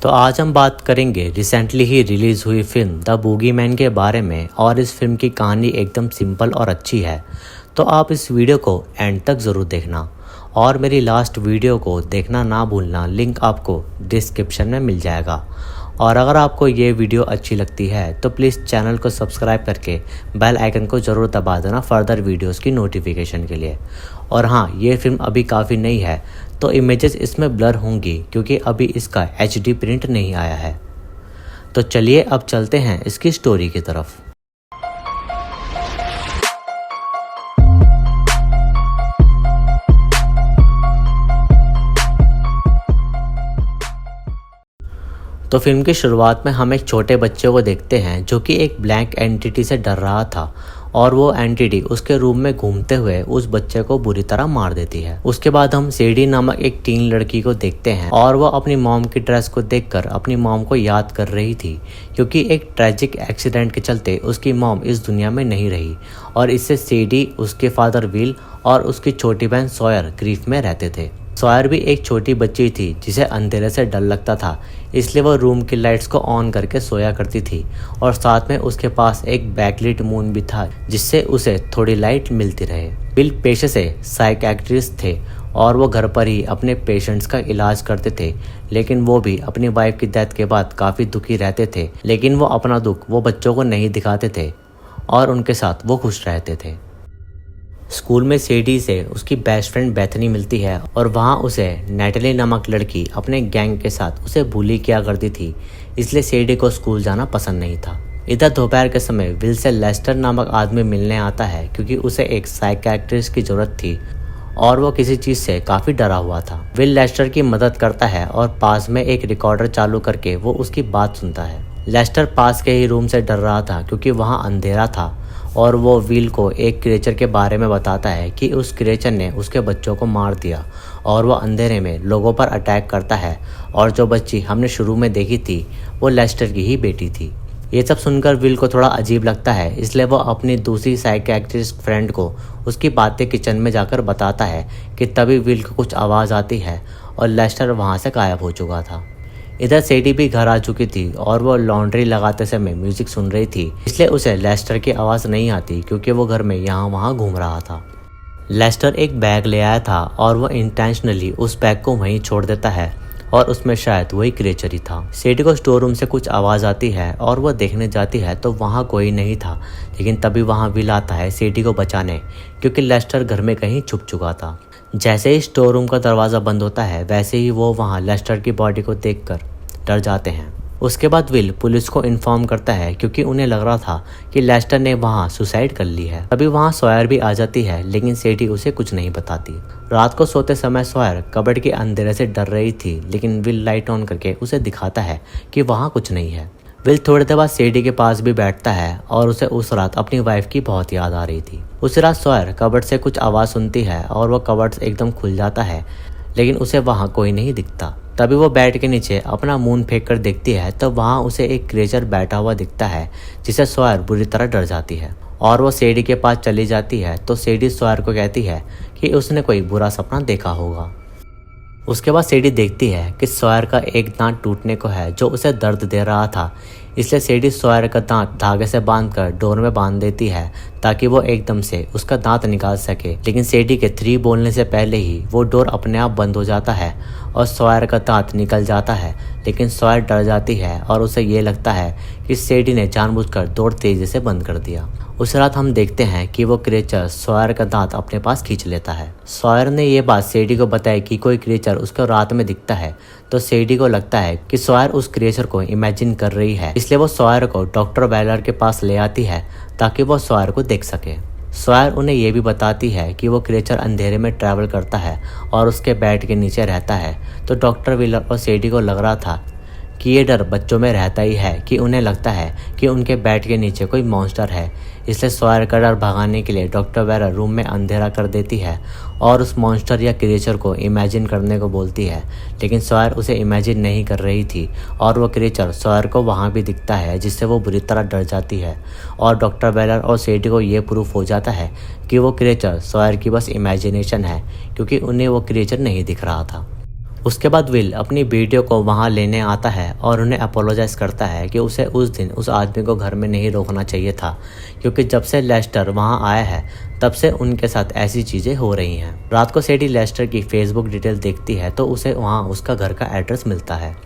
तो आज हम बात करेंगे रिसेंटली ही रिलीज़ हुई फिल्म द बूगीमैन के बारे में। और इस फिल्म की कहानी एकदम सिंपल और अच्छी है, तो आप इस वीडियो को एंड तक ज़रूर देखना और मेरी लास्ट वीडियो को देखना ना भूलना। लिंक आपको डिस्क्रिप्शन में मिल जाएगा। और अगर आपको ये वीडियो अच्छी लगती है तो प्लीज़ चैनल को सब्सक्राइब करके बेल आइकन को ज़रूर दबा देना फर्दर वीडियोस की नोटिफिकेशन के लिए। और हाँ, ये फिल्म अभी काफ़ी नई है तो इमेजेस इसमें ब्लर होंगी क्योंकि अभी इसका HD प्रिंट नहीं आया है। तो चलिए अब चलते हैं इसकी स्टोरी की तरफ। तो फिल्म की शुरुआत में हम एक छोटे बच्चे को देखते हैं जो कि एक ब्लैक एंटिटी से डर रहा था और वो एंटिटी उसके रूम में घूमते हुए उस बच्चे को बुरी तरह मार देती है। उसके बाद हम सीडी नामक एक टीन लड़की को देखते हैं और वो अपनी मॉम की ड्रेस को देखकर अपनी मॉम को याद कर रही थी क्योंकि एक ट्रेजिक एक्सीडेंट के चलते उसकी मॉम इस दुनिया में नहीं रही और इससे सीडी, उसके फादर विल और उसकी छोटी बहन सॉयर ग्रीफ में रहते थे। सॉयर भी एक छोटी बच्ची थी जिसे अंधेरे से डर लगता था, इसलिए वो रूम की लाइट्स को ऑन करके सोया करती थी और साथ में उसके पास एक बैकलिट मून भी था जिससे उसे थोड़ी लाइट मिलती रहे। बिल पेशे से साइकियाट्रिस्ट थे और वो घर पर ही अपने पेशेंट्स का इलाज करते थे, लेकिन वो भी अपनी वाइफ की डेथ के बाद काफ़ी दुखी रहते थे। लेकिन वो अपना दुख वो बच्चों को नहीं दिखाते थे और उनके साथ वो खुश रहते थे। स्कूल में सीडी से उसकी बेस्ट फ्रेंड बेथनी मिलती है और वहाँ उसे नेटली नामक लड़की अपने गैंग के साथ उसे बुली किया करती थी, इसलिए सीडी को स्कूल जाना पसंद नहीं था। इधर दोपहर के समय विल से लेस्टर नामक आदमी मिलने आता है क्योंकि उसे एक साइकियाट्रिस्ट की जरूरत थी और वो किसी चीज़ से काफ़ी डरा हुआ था। विल लेस्टर की मदद करता है और पास में एक रिकॉर्डर चालू करके वो उसकी बात सुनता है। लेस्टर पास के ही रूम से डर रहा था क्योंकि वहाँ अंधेरा था और वो विल को एक क्रिएचर के बारे में बताता है कि उस क्रिएचर ने उसके बच्चों को मार दिया और वो अंधेरे में लोगों पर अटैक करता है और जो बच्ची हमने शुरू में देखी थी वो लेस्टर की ही बेटी थी। ये सब सुनकर विल को थोड़ा अजीब लगता है, इसलिए वो अपनी दूसरी साइकियाट्रिस्ट फ्रेंड को उसकी बातें किचन में जाकर बताता है कि तभी विल को कुछ आवाज़ आती है और लेस्टर वहाँ से गायब हो चुका था। इधर सेडी भी घर आ चुकी थी और वो लॉन्ड्री लगाते समय म्यूजिक सुन रही थी, इसलिए उसे लेस्टर की आवाज़ नहीं आती क्योंकि वो घर में यहाँ वहाँ घूम रहा था। लेस्टर एक बैग ले आया था और वो इंटेंशनली उस बैग को वहीं छोड़ देता है और उसमें शायद वही क्रिएचर ही था। सेडी को स्टोर रूम से कुछ आवाज़ आती है और वो देखने जाती है तो वहाँ कोई नहीं था, लेकिन तभी वहाँ विल आता है सेडी को बचाने क्योंकि लेस्टर घर में कहीं छुप चुका था। जैसे ही स्टोर रूम का दरवाज़ा बंद होता है वैसे ही वो वहाँ लेस्टर की बॉडी को देखकर डर जाते हैं। उसके बाद विल पुलिस को इन्फॉर्म करता है क्योंकि उन्हें लग रहा था कि लेस्टर ने वहाँ सुसाइड कर ली है। तभी वहाँ सॉयर भी आ जाती है, लेकिन सेडी उसे कुछ नहीं बताती। रात को सोते समय सॉयर कबर्ड के अंधेरे से डर रही थी, लेकिन विल लाइट ऑन करके उसे दिखाता है कि वहाँ कुछ नहीं है। विल थोड़ी देर बाद सेडी के पास भी बैठता है और उसे उस रात अपनी वाइफ की बहुत याद आ रही थी। उस रात सॉयर कबर्ड से कुछ आवाज़ सुनती है और वो कबर्ड एकदम खुल जाता है, लेकिन उसे वहाँ कोई नहीं दिखता। तभी वो बेड के नीचे अपना मून फेंक कर देखती है तो वहाँ उसे एक क्रिएचर बैठा हुआ दिखता है जिसे सॉयर बुरी तरह डर जाती है और वो सेडी के पास चली जाती है तो सेडी सॉयर को कहती है कि उसने कोई बुरा सपना देखा होगा। उसके बाद सेडी देखती है कि सॉयर का एक दांत टूटने को है जो उसे दर्द दे रहा था, इसलिए सेडी सॉयर का दांत धागे से बांधकर डोर में बांध देती है ताकि वो एकदम से उसका दांत निकाल सके। लेकिन सेडी के 3 बोलने से पहले ही वो डोर अपने आप बंद हो जाता है और सॉयर का दांत निकल जाता है, लेकिन सॉयर डर जाती है और उसे ये लगता है कि सेडी ने जानबूझकर डोर तेजी से बंद कर दिया। उस रात हम देखते हैं कि वो क्रिएचर सॉयर का दांत अपने पास खींच लेता है। सॉयर ने ये बात सेडी को बताई कि कोई क्रिएचर उसको रात में दिखता है, तो सेडी को लगता है कि सॉयर उस क्रिएचर को इमेजिन कर रही है, इसलिए वो सॉयर को डॉक्टर वेलर के पास ले आती है ताकि वो सॉयर को देख सके। सॉयर उन्हें यह भी बताती है कि वो क्रिएचर अंधेरे में ट्रैवल करता है और उसके बेड के नीचे रहता है। तो डॉक्टर व्हीलर और सेडी को लग रहा था कि ये डर बच्चों में रहता ही है कि उन्हें लगता है कि उनके बेड के नीचे कोई मॉन्स्टर है, इसलिए सॉयर का डर भगाने के लिए डॉक्टर वेलर रूम में अंधेरा कर देती है और उस मॉन्स्टर या क्रिएचर को इमेजिन करने को बोलती है। लेकिन सॉयर उसे इमेजिन नहीं कर रही थी और वो क्रिएचर सॉयर को वहाँ भी दिखता है, जिससे वो बुरी तरह डर जाती है और डॉक्टर वेलर और सेडी को ये प्रूफ हो जाता है कि वो क्रिएचर सॉयर की बस इमेजिनेशन है क्योंकि उन्हें वो क्रिएचर नहीं दिख रहा था। उसके बाद विल अपनी बेटियों को वहाँ लेने आता है और उन्हें अपोलोजाइज करता है कि उसे उस दिन उस आदमी को घर में नहीं रोकना चाहिए था, क्योंकि जब से लेस्टर वहाँ आया है तब से उनके साथ ऐसी चीज़ें हो रही हैं। रात को सैडी लेस्टर की फेसबुक डिटेल देखती है तो उसे वहाँ उसका घर का एड्रेस मिलता है।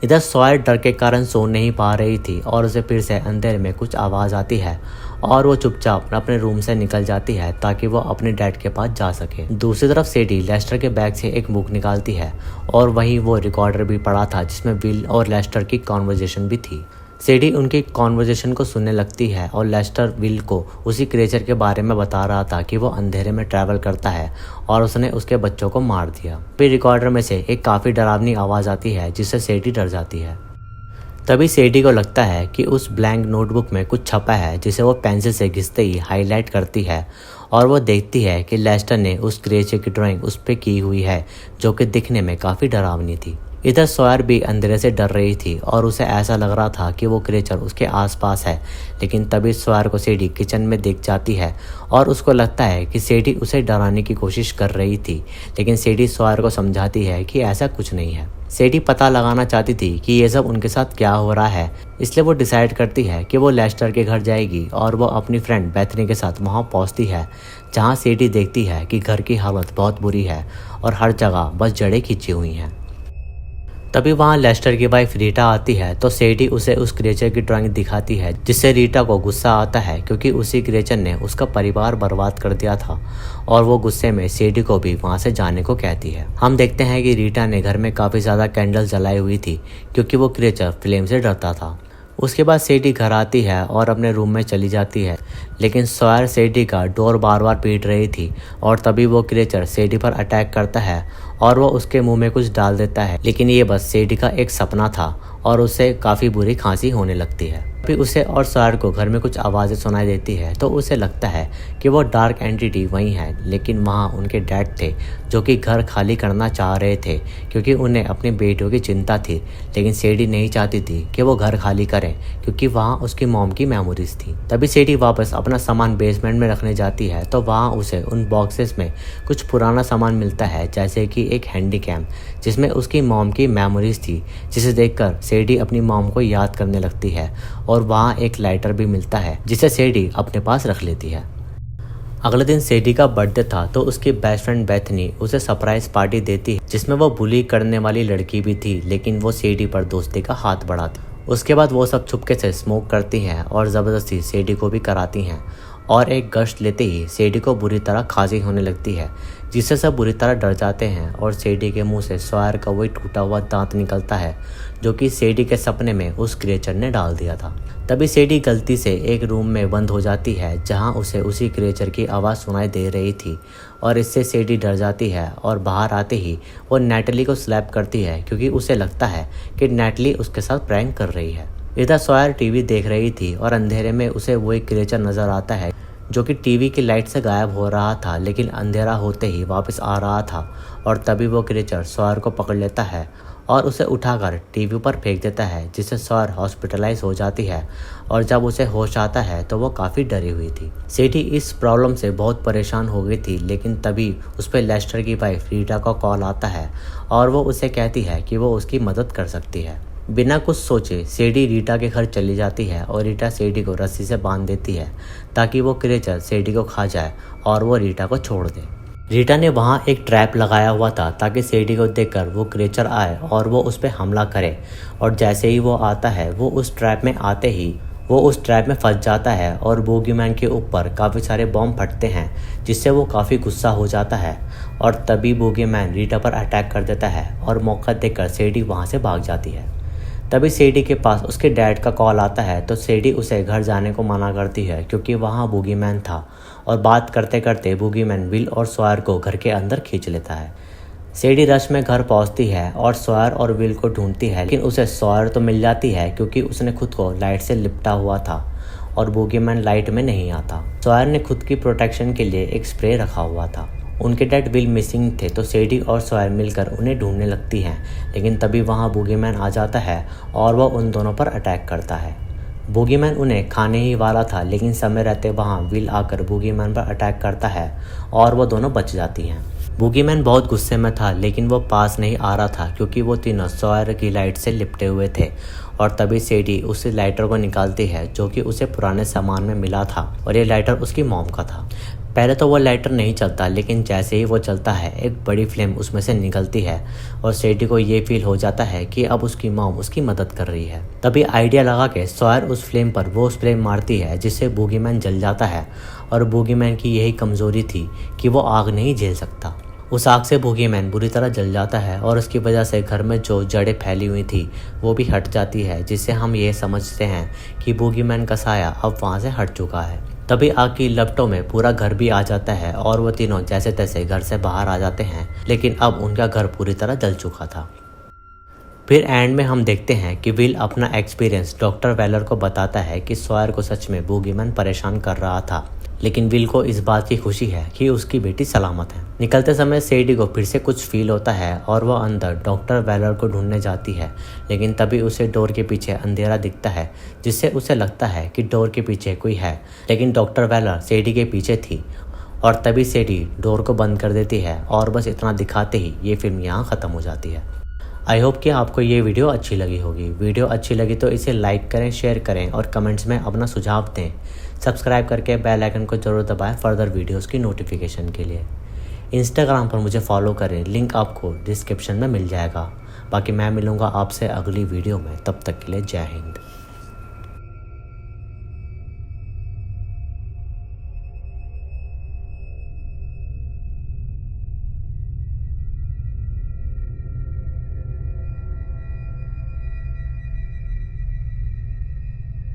इधर सॉयर डर के कारण सो नहीं पा रही थी और उसे फिर से अंधेरे में कुछ आवाज़ आती है और वो चुपचाप अपने रूम से निकल जाती है ताकि वो अपने डैड के पास जा सके। दूसरी तरफ सैडी लेस्टर के बैग से एक बुक निकालती है और वहीं वो रिकॉर्डर भी पड़ा था जिसमें विल और लेस्टर की कॉन्वर्जेशन भी थी। सैडी उनकी कॉन्वर्जेशन को सुनने लगती है और लेस्टर विल को उसी क्रिएचर के बारे में बता रहा था कि वो अंधेरे में ट्रैवल करता है और उसने उसके बच्चों को मार दिया। फिर रिकॉर्डर में से एक काफ़ी डरावनी आवाज़ आती है जिससे सैडी डर जाती है। तभी सैडी को लगता है कि उस ब्लैंक नोटबुक में कुछ छपा है जिसे वो पेंसिल से घिसते ही हाईलाइट करती है और वो देखती है कि लेस्टर ने उस क्रिएचर की ड्राइंग उस पर की हुई है जो कि दिखने में काफ़ी डरावनी थी। इधर सॉयर भी अंधेरे से डर रही थी और उसे ऐसा लग रहा था कि वो क्रिएचर उसके आसपास है, लेकिन तभी सॉयर को सैडी किचन में दिख जाती है और उसको लगता है कि सैडी उसे डराने की कोशिश कर रही थी, लेकिन सैडी सॉयर को समझाती है कि ऐसा कुछ नहीं है। सैडी पता लगाना चाहती थी कि ये सब उनके साथ क्या हो रहा है, इसलिए वो डिसाइड करती है कि वो लेस्टर के घर जाएगी और वो अपनी फ्रेंड बेथनी के साथ वहाँ पहुँचती है, जहाँ सैडी देखती है कि घर की हालत बहुत बुरी है और हर जगह बस जड़ें खींची हुई हैं। तभी वहाँ लेस्टर की वाइफ रीटा आती है तो सैडी उसे उस क्रिएचर की ड्राइंग दिखाती है, जिससे रीटा को गुस्सा आता है क्योंकि उसी क्रिएचर ने उसका परिवार बर्बाद कर दिया था और वो गुस्से में सैडी को भी वहाँ से जाने को कहती है। हम देखते हैं कि रीटा ने घर में काफ़ी ज़्यादा कैंडल जलाई हुई थी क्योंकि वो क्रिएचर फ्लेम से डरता था। उसके बाद सैडी घर आती है और अपने रूम में चली जाती है, लेकिन सॉयर सैडी का डोर बार बार पीट रही थी और तभी वो क्रिएचर सैडी पर अटैक करता है और वो उसके मुंह में कुछ डाल देता है, लेकिन ये बस सैडी का एक सपना था और उसे काफ़ी बुरी खांसी होने लगती है। फिर उसे और सॉयर को घर में कुछ आवाज़ें सुनाई देती है तो उसे लगता है कि वो डार्क एंटिटी वहीं है, लेकिन वहाँ उनके डैड थे जो कि घर खाली करना चाह रहे थे क्योंकि उन्हें अपनी बेटियों की चिंता थी, लेकिन सैडी नहीं चाहती थी कि वो घर खाली करें क्योंकि वहाँ उसकी मॉम की मेमोरीज थी। तभी सैडी वापस अपना सामान बेसमेंट में रखने जाती है तो वहाँ उसे उन बॉक्सेस में कुछ पुराना सामान मिलता है, जैसे कि एक हैंडीकैम जिसमें उसकी मॉम की मेमोरीज थी, जिसे देखकर सैडी अपनी मॉम को याद करने लगती है और वहाँ एक लाइटर भी मिलता है जिसे सैडी अपने पास रख लेती है। अगले दिन सैडी का बर्थडे था तो उसकी बेस्ट फ्रेंड बेथनी उसे सरप्राइज पार्टी देती है जिसमें वो बुली करने वाली लड़की भी थी, लेकिन वो सैडी पर दोस्ती का हाथ बढ़ाती। उसके बाद वो सब चुपके से स्मोक करती हैं और ज़बरदस्ती सैडी को भी कराती हैं और एक गश्त लेते ही सैडी को बुरी तरह खांसी होने लगती है, जिससे सब बुरी तरह डर जाते हैं और सैडी के मुंह से सॉयर का वही टूटा हुआ दांत निकलता है जो कि सैडी के सपने में उस क्रिएचर ने डाल दिया था। तभी सैडी गलती से एक रूम में बंद हो जाती है जहां उसे उसी क्रिएचर की आवाज़ सुनाई दे रही थी और इससे सैडी डर जाती है और बाहर आते ही वो नैटली को स्लैप करती है क्योंकि उसे लगता है कि नैटली उसके साथ प्रैंक कर रही है। इधर सॉयर टीवी देख रही थी और अंधेरे में उसे वही क्रिएचर नज़र आता है जो कि टीवी की लाइट से गायब हो रहा था, लेकिन अंधेरा होते ही वापस आ रहा था और तभी वो क्रिएचर सॉयर को पकड़ लेता है और उसे उठाकर टीवी पर फेंक देता है, जिससे सॉयर हॉस्पिटलाइज हो जाती है और जब उसे होश आता है तो वो काफ़ी डरी हुई थी। सैडी इस प्रॉब्लम से बहुत परेशान हो गई थी, लेकिन तभी उस पर लेस्टर की वाइफ रीटा का कॉल आता है और वो उसे कहती है कि वो उसकी मदद कर सकती है। बिना कुछ सोचे सैडी रीटा के घर चली जाती है और रीटा सैडी को रस्सी से बांध देती है ताकि वो क्रिएचर सैडी को खा जाए और वो रीटा को छोड़ दे। रीटा ने वहाँ एक ट्रैप लगाया हुआ था ताकि सैडी को देखकर वो क्रिएचर आए और वो उस पर हमला करे, और जैसे ही वो आता है वो उस ट्रैप में आते ही वो उस ट्रैप में फंस जाता है और बूगीमैन के ऊपर काफ़ी सारे बॉम्ब फटते हैं, जिससे वो काफ़ी गुस्सा हो जाता है और तभी बूगीमैन रीटा पर अटैक कर देता है और मौका देखकर सैडी वहाँ से भाग जाती है। तभी सैडी के पास उसके डैड का कॉल आता है तो सैडी उसे घर जाने को मना करती है क्योंकि वहाँ बूगीमैन था, और बात करते करते बूगीमैन विल और सॉयर को घर के अंदर खींच लेता है। सैडी रश में घर पहुँचती है और सॉयर और विल को ढूंढती है, लेकिन उसे सॉयर तो मिल जाती है क्योंकि उसने खुद को लाइट से लिपटा हुआ था और बूगीमैन लाइट में नहीं आता। सॉयर ने खुद की प्रोटेक्शन के लिए एक स्प्रे रखा हुआ था। उनके डैड विल मिसिंग थे तो सैडी और सॉयर मिलकर उन्हें ढूंढने लगती हैं, लेकिन तभी वहाँ बूगीमैन आ जाता है और वह उन दोनों पर अटैक करता है। बूगीमैन उन्हें खाने ही वाला था, लेकिन समय रहते वहाँ विल आकर बूगीमैन पर अटैक करता है और वो दोनों बच जाती हैं। बूगीमैन बहुत गुस्से में था, लेकिन वो पास नहीं आ रहा था क्योंकि वो तीनों सॉयर की लाइट से लिपटे हुए थे। और तभी सेडी उस लाइटर को निकालती है जो कि उसे पुराने सामान में मिला था, और ये लाइटर उसकी मॉम का था। पहले तो वो लाइटर नहीं चलता, लेकिन जैसे ही वो चलता है एक बड़ी फ्लेम उसमें से निकलती है और सेडी को ये फील हो जाता है कि अब उसकी मॉम उसकी मदद कर रही है। तभी आइडिया लगा के सॉयर उस फ्लेम पर वो स्प्रे मारती है जिससे बूगीमैन जल जाता है। और बूगीमैन की यही कमज़ोरी थी कि वो आग नहीं झेल सकता। उस आग से बूगीमैन बुरी तरह जल जाता है और उसकी वजह से घर में जो जड़ें फैली हुई थी वो भी हट जाती है, जिससे हम ये समझते हैं कि बूगीमैन का साया अब वहाँ से हट चुका है। तभी आग की लपटों में पूरा घर भी आ जाता है और वो तीनों जैसे तैसे घर से बाहर आ जाते हैं, लेकिन अब उनका घर पूरी तरह जल चुका था। फिर एंड में हम देखते हैं कि विल अपना एक्सपीरियंस डॉक्टर वेलर को बताता है कि सॉयर को सच में बूगीमैन परेशान कर रहा था, लेकिन विल को इस बात की खुशी है कि उसकी बेटी सलामत है। निकलते समय सेडी को फिर से कुछ फील होता है और वह अंदर डॉक्टर वेलर को ढूंढने जाती है, लेकिन तभी उसे डोर के पीछे अंधेरा दिखता है जिससे उसे लगता है कि डोर के पीछे कोई है, लेकिन डॉक्टर वेलर सेडी के पीछे थी। और तभी सेडी डोर को बंद कर देती है और बस इतना दिखाते ही ये फिल्म यहाँ ख़त्म हो जाती है। आई होप कि आपको ये वीडियो अच्छी लगी होगी। वीडियो अच्छी लगी तो इसे लाइक करें, शेयर करें और कमेंट्स में अपना सुझाव दें। सब्सक्राइब करके बेल आइकन को ज़रूर दबाएं फर्दर वीडियोस की नोटिफिकेशन के लिए। इंस्टाग्राम पर मुझे फॉलो करें, लिंक आपको डिस्क्रिप्शन में मिल जाएगा। बाकी मैं मिलूँगा आपसे अगली वीडियो में, तब तक के लिए जय हिंद।